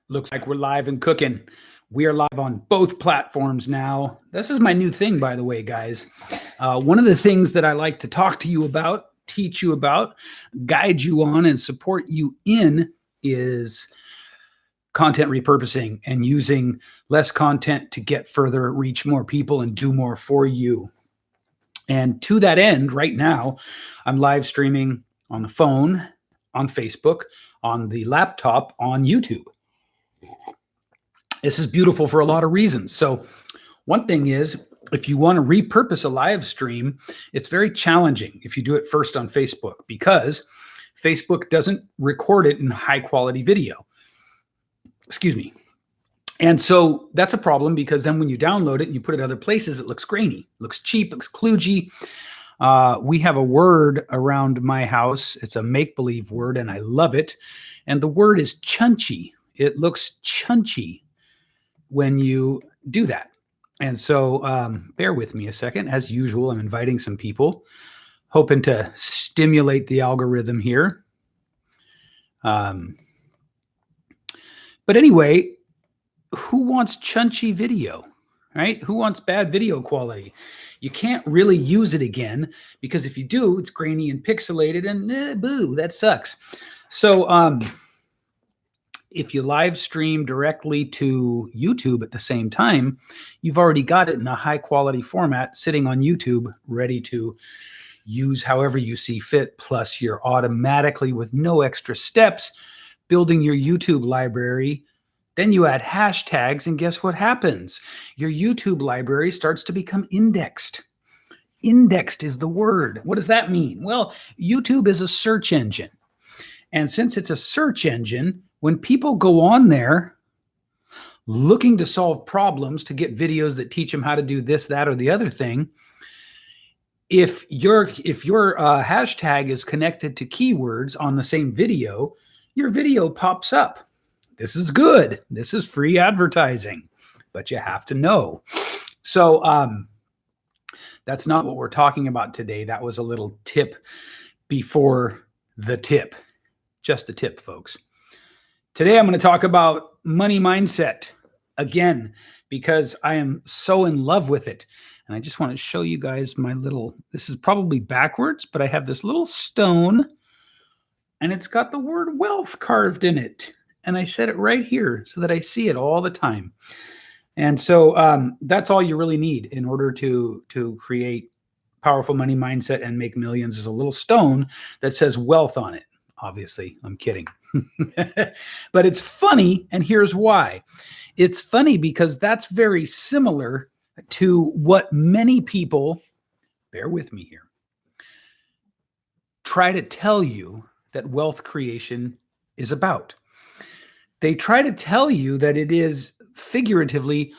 Looks like we're live and cooking. We are live on both platforms now. This is my new thing, by the way, guys. One of the things that I like to talk to you about, teach you about, guide you on, and support you in is content repurposing and using less content to get further, reach more people, and do more for you. And to that end, right now, I'm live streaming on the phone, on Facebook, on the laptop, on YouTube. This is beautiful for a lot of reasons. So one thing is, if you want to repurpose a live stream, it's very challenging if you do it first on Facebook, because Facebook doesn't record it in high quality video. Excuse me. And so that's a problem, because then when you download it and you put it other places, it looks grainy, looks cheap, looks kludgy. We have a word around my house. It's a make-believe word, and I love it. And the word is chunchy. It looks chunchy when you do that. And so bear with me a second. As usual, I'm inviting some people, hoping to stimulate the algorithm here. But anyway, who wants chunchy video, right? Who wants bad video quality? You can't really use it again, because if you do, it's grainy and pixelated, and boo, that sucks. So if you live stream directly to YouTube at the same time, you've already got it in a high quality format sitting on YouTube, ready to use however you see fit. Plus, you're automatically, with no extra steps, building your YouTube library. Then you add hashtags, and guess what happens? Your YouTube library starts to become indexed. Indexed is the word. What does that mean? Well, YouTube is a search engine. And since it's a search engine, when people go on there looking to solve problems, to get videos that teach them how to do this, that, or the other thing, if your hashtag is connected to keywords on the same video, your video pops up. This is good. This is free advertising, but you have to know. So that's not what we're talking about today. That was a little tip before the tip. Just the tip, folks. Today I'm going to talk about money mindset again, because I am so in love with it. And I just want to show you guys my little, this is probably backwards, but I have this little stone, and it's got the word wealth carved in it. And I set it right here so that I see it all the time. And so that's all you really need in order to create powerful money mindset and make millions, is a little stone that says wealth on it. Obviously, I'm kidding. But it's funny, and here's why. It's funny because that's very similar to what many people, bear with me here, try to tell you that wealth creation is about. They try to tell you that it is, figuratively,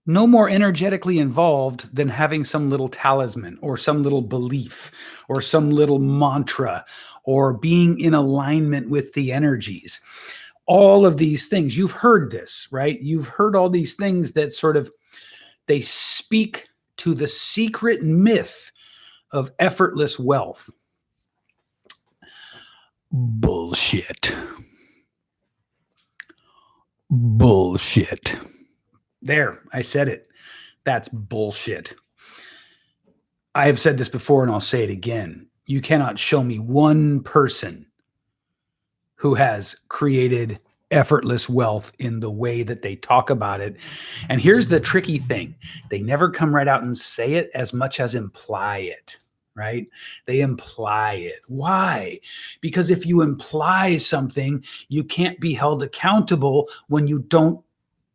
no more energetically involved than having some little talisman or some little belief or some little mantra or being in alignment with the energies. All of these things, you've heard this, right? You've heard all these things that sort of, they speak to the secret myth of effortless wealth. Bullshit. Bullshit. There, I said it. That's bullshit. I have said this before, and I'll say it again. You cannot show me one person who has created effortless wealth in the way that they talk about it. And here's the tricky thing. They never come right out and say it as much as imply it, right? They imply it. Why? Because if you imply something, you can't be held accountable when you don't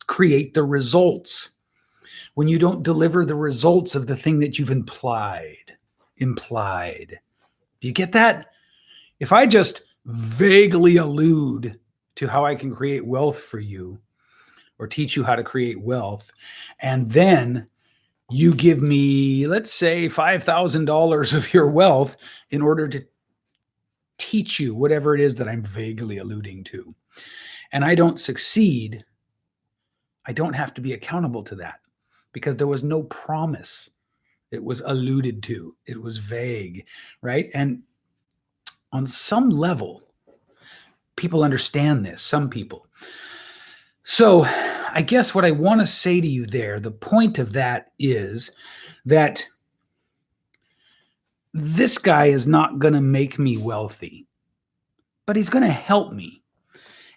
create the results, when you don't deliver the results of the thing that you've implied. Do you get that? If I just vaguely allude to how I can create wealth for you, or teach you how to create wealth, and then you give me, let's say, $5,000 of your wealth in order to teach you whatever it is that I'm vaguely alluding to, and I don't succeed, I don't have to be accountable to that, because there was no promise. It was alluded to. It was vague, right? And on some level, people understand this, some people. So I guess what I want to say to you there, the point of that is that this guy is not going to make me wealthy, but he's going to help me.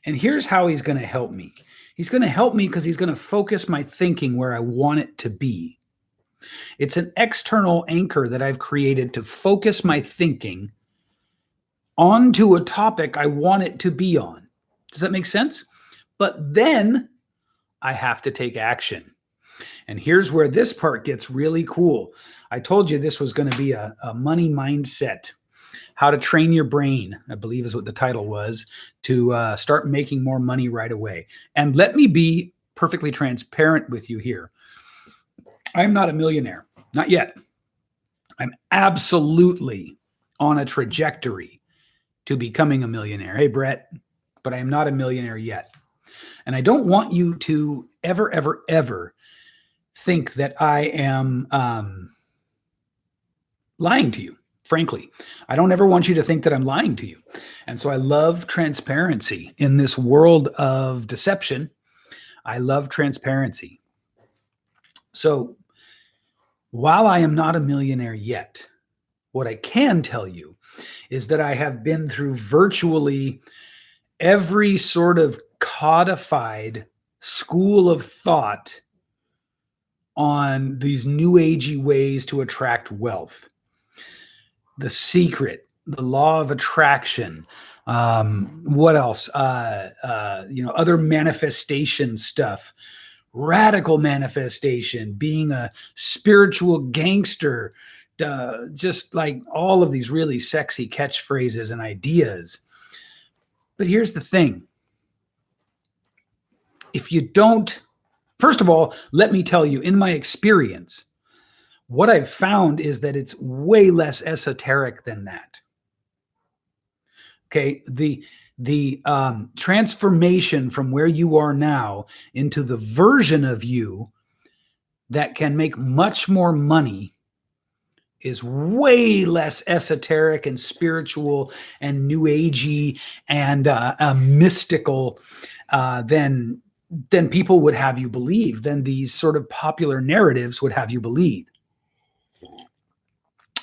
And here's how he's going to help me. He's going to help me because he's going to focus my thinking where I want it to be. It's an external anchor that I've created to focus my thinking onto a topic I want it to be on. Does that make sense? But then I have to take action. And here's where this part gets really cool. I told you this was going to be a money mindset. How to train your brain, I believe is what the title was, to start making more money right away. And let me be perfectly transparent with you here. I'm not a millionaire, not yet. I'm absolutely on a trajectory to becoming a millionaire. Hey, Brett, but I am not a millionaire yet. And I don't want you to ever think that I am lying to you. Frankly, I don't ever want you to think that I'm lying to you. And so I love transparency in this world of deception. I love transparency. So while I am not a millionaire yet, what I can tell you is that I have been through virtually every sort of codified school of thought on these new agey ways to attract wealth. The Secret, the Law of Attraction, what else? Other manifestation stuff, radical manifestation, being a spiritual gangster, just like all of these really sexy catchphrases and ideas. But here's the thing. If you don't, first of all, let me tell you, in my experience, what I've found is that it's way less esoteric than that. Okay, the transformation from where you are now into the version of you that can make much more money is way less esoteric and spiritual and new agey and mystical than people would have you believe, than these sort of popular narratives would have you believe.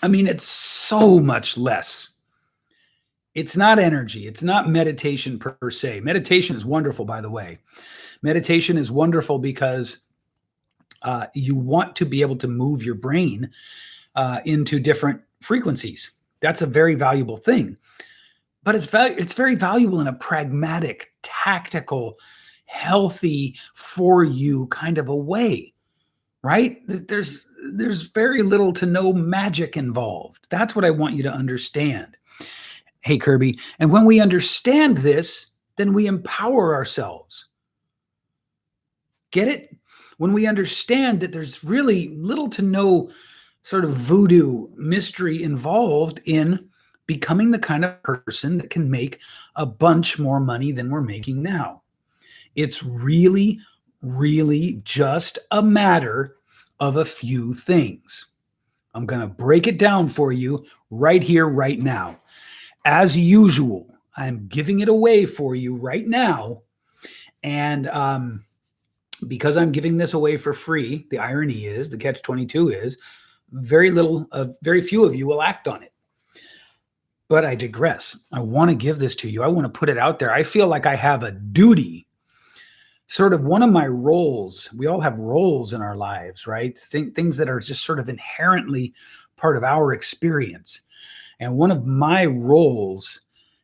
I mean, it's so much less. It's not energy. It's not meditation per se. Meditation is wonderful, by the way. Meditation is wonderful because you want to be able to move your brain into different frequencies. That's a very valuable thing. But it's very valuable in a pragmatic, tactical, healthy for you kind of a way, right? There's very little to no magic involved. That's what I want you to understand. Hey, Kirby. And when we understand this, then we empower ourselves. Get it? When we understand that there's really little to no sort of voodoo mystery involved in becoming the kind of person that can make a bunch more money than we're making now. It's really, really just a matter of a few things. I'm going to break it down for you right here, right now. As usual, I'm giving it away for you right now. And because I'm giving this away for free, the irony is, the catch-22 is, very few of you will act on it. But I digress. I want to give this to you. I want to put it out there. I feel like I have a duty, sort of one of my roles. We all have roles in our lives, right? Things that are just sort of inherently part of our experience. And one of my roles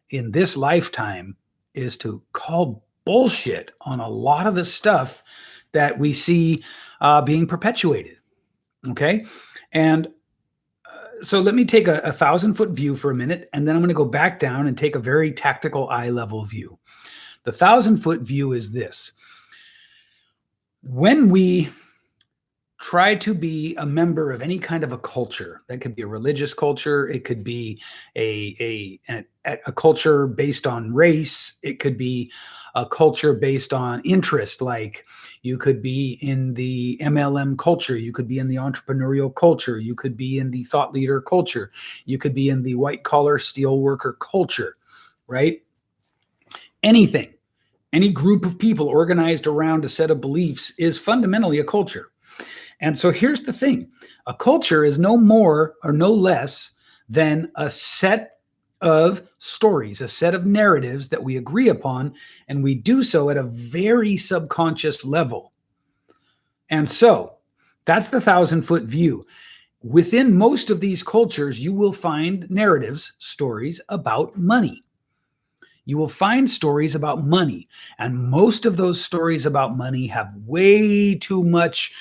in this lifetime is to call bullshit on a lot of the stuff that we see being perpetuated. Okay. And so let me take a 1,000-foot view for a minute, and then I'm going to go back down and take a very tactical eye level view. The 1,000-foot view is this. When we try to be a member of any kind of a culture, that could be a religious culture, it could be a culture based on race, it could be a culture based on interest, like you could be in the MLM culture, you could be in the entrepreneurial culture, you could be in the thought leader culture, you could be in the white collar steel worker culture, right? Anything, any group of people organized around a set of beliefs is fundamentally a culture. And so here's the thing. A culture is no more or no less than a set of stories, a set of narratives that we agree upon, and we do so at a very subconscious level. And so that's the 1,000-foot view. Within most of these cultures, you will find narratives, stories about money. You will find stories about money. And most of those stories about money have way too much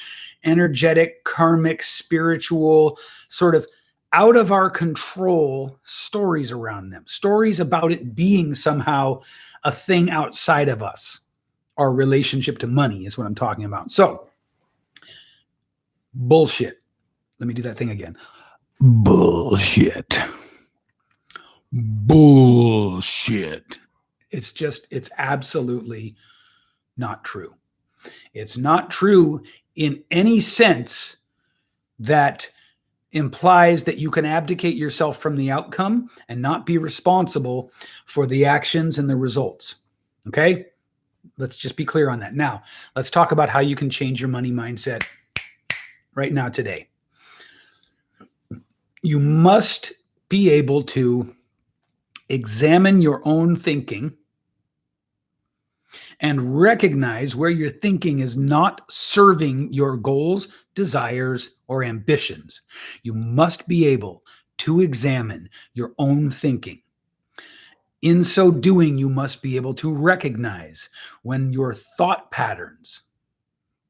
energetic, karmic, spiritual, sort of out of our control stories around them. Stories about it being somehow a thing outside of us. Our relationship to money is what I'm talking about. So, bullshit. Let me do that thing again. Bullshit. Bullshit. It's absolutely not true. It's not true in any sense that implies that you can abdicate yourself from the outcome and not be responsible for the actions and the results. Okay? Let's just be clear on that. Now, let's talk about how you can change your money mindset right now today. You must be able to examine your own thinking and recognize where your thinking is not serving your goals, desires, or ambitions. You must be able to examine your own thinking. In so doing, you must be able to recognize when your thought patterns,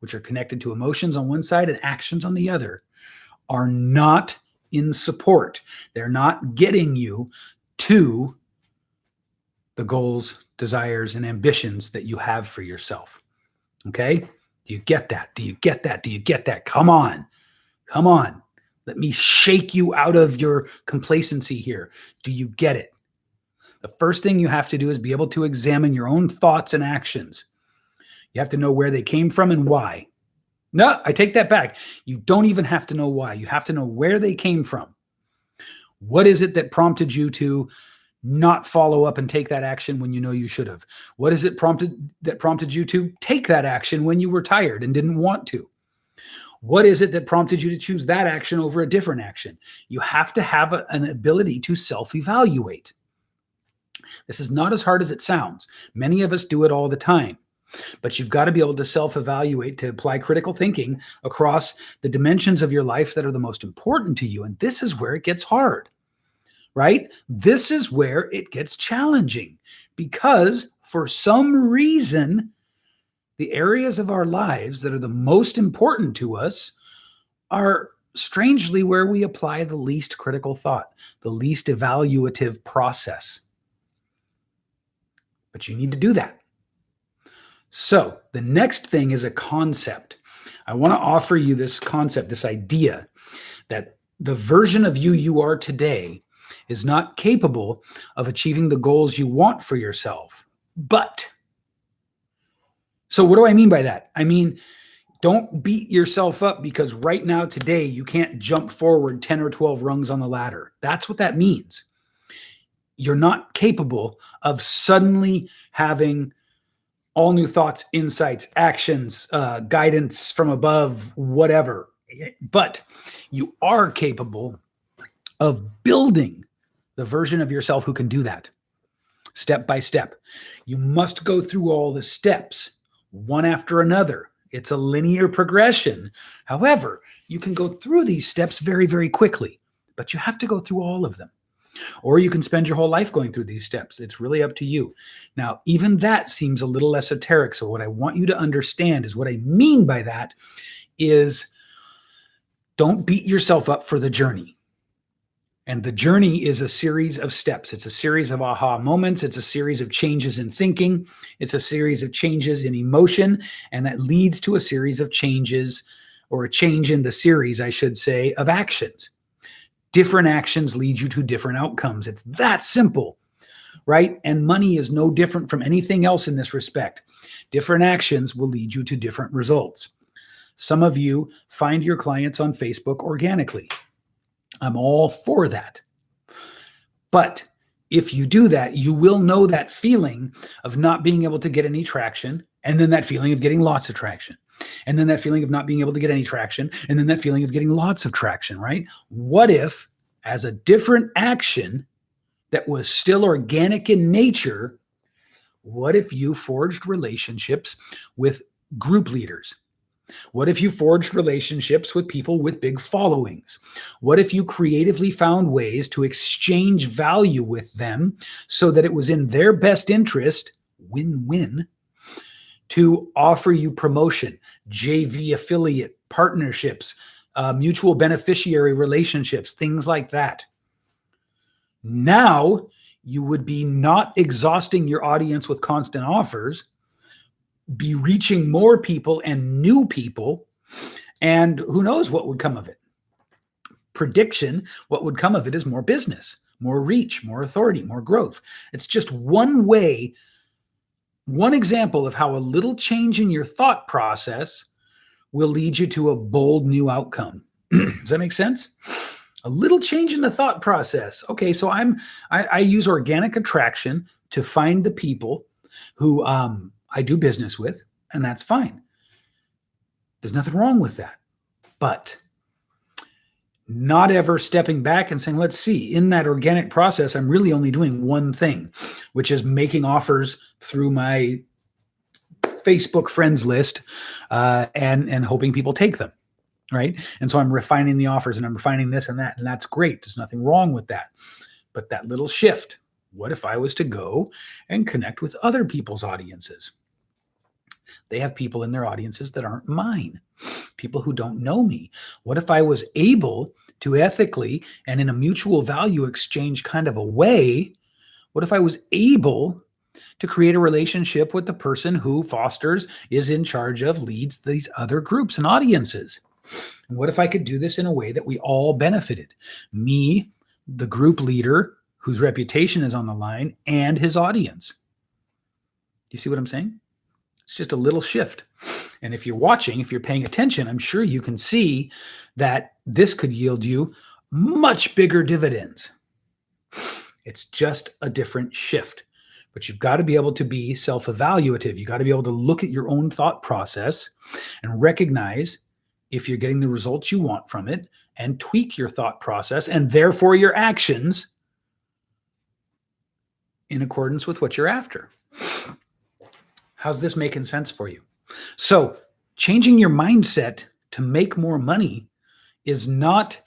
which are connected to emotions on one side and actions on the other, are not in support. They're not getting you to the goals, desires, and ambitions that you have for yourself. Okay? Do you get that? Do you get that? Do you get that? Come on. Come on. Let me shake you out of your complacency here. Do you get it? The first thing you have to do is be able to examine your own thoughts and actions. You have to know where they came from and why. No, I take that back. You don't even have to know why. You have to know where they came from. What is it that prompted you to not follow up and take that action when you know you should have? What is it that prompted you to take that action when you were tired and didn't want to? What is it that prompted you to choose that action over a different action? You have to have an ability to self-evaluate. This is not as hard as it sounds. Many of us do it all the time. But you've got to be able to self-evaluate, to apply critical thinking across the dimensions of your life that are the most important to you. And this is where it gets hard, right? This is where it gets challenging because for some reason, the areas of our lives that are the most important to us are strangely where we apply the least critical thought, the least evaluative process. But you need to do that. So the next thing is a concept. I want to offer you this concept, this idea that the version of you are today is not capable of achieving the goals you want for yourself. So what do I mean by that? I mean, don't beat yourself up because right now, today, you can't jump forward 10 or 12 rungs on the ladder. That's what that means. You're not capable of suddenly having all new thoughts, insights, actions, guidance from above, whatever. But you are capable of building the version of yourself who can do that step by step. You must go through all the steps one after another. It's a linear progression. However, you can go through these steps very, very quickly, but you have to go through all of them. Or you can spend your whole life going through these steps. It's really up to you. Now, even that seems a little esoteric. So what I want you to understand is what I mean by that is don't beat yourself up for the journey. And the journey is a series of steps. It's a series of aha moments. It's a series of changes in thinking. It's a series of changes in emotion. And that leads to a series of changes, or a change in the series, I should say, of actions. Different actions lead you to different outcomes. It's that simple, right? And money is no different from anything else in this respect. Different actions will lead you to different results. Some of you find your clients on Facebook organically. I'm all for that. But If you do that, you will know that feeling of not being able to get any traction, and then that feeling of getting lots of traction, and then that feeling of not being able to get any traction, and then that feeling of getting lots of traction, right? What if, as a different action that was still organic in nature, what if you forged relationships with group leaders? What if you forged relationships with people with big followings? What if you creatively found ways to exchange value with them so that it was in their best interest, win-win, to offer you promotion, JV affiliate partnerships, mutual beneficiary relationships, things like that? Now you would be not exhausting your audience with constant offers, be reaching more people and new people, and who knows what would come of it. Prediction, what would come of it is more business, more reach, more authority, more growth. It's just one way, one example of how a little change in your thought process will lead you to a bold new outcome. Does that make sense? A little change in the thought process. Okay, so I use organic attraction to find the people who I do business with, and that's fine. There's nothing wrong with that. But not ever stepping back and saying, let's see, in that organic process, I'm really only doing one thing, which is making offers through my Facebook friends list and hoping people take them, right? And so I'm refining the offers and I'm refining this and that, and that's great. There's nothing wrong with that. But that little shift, what if I was to go and connect with other people's audiences? They have people in their audiences that aren't mine, people who don't know me. What if I was able to ethically and in a mutual value exchange kind of a way, what if I was able to create a relationship with the person who fosters, is in charge of, leads these other groups and audiences? And what if I could do this in a way that we all benefited? Me, the group leader whose reputation is on the line, and his audience. You see what I'm saying? It's just a little shift. And if you're watching, if you're paying attention, I'm sure you can see that this could yield you much bigger dividends. It's just a different shift. But you've got to be able to be self-evaluative. You've got to be able to look at your own thought process and recognize if you're getting the results you want from it, and tweak your thought process and therefore your actions in accordance with what you're after. How's this making sense for you? So changing your mindset to make more money is not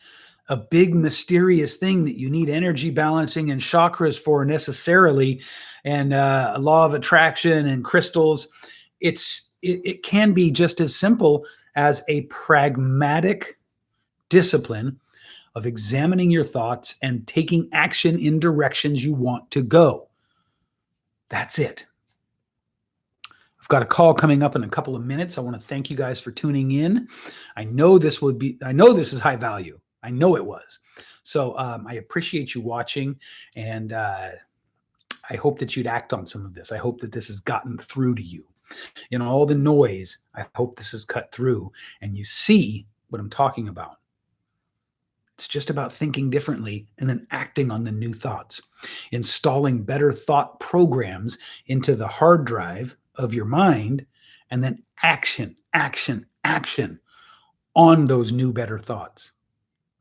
a big mysterious thing that you need energy balancing and chakras for necessarily, and a law of attraction and crystals. It can be just as simple as a pragmatic discipline of examining your thoughts and taking action in directions you want to go. That's it. I've got a call coming up in a couple of minutes. I want to thank you guys for tuning in. I know this is high value. I know it was. So I appreciate you watching, and I hope that you'd act on some of this. I hope that this has gotten through to you. In all the noise, I hope this is cut through and you see what I'm talking about. It's just about thinking differently and then acting on the new thoughts, installing better thought programs into the hard drive of your mind, and then action on those new, better thoughts.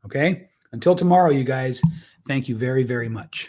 Okay? Until tomorrow, you guys, thank you very, very much.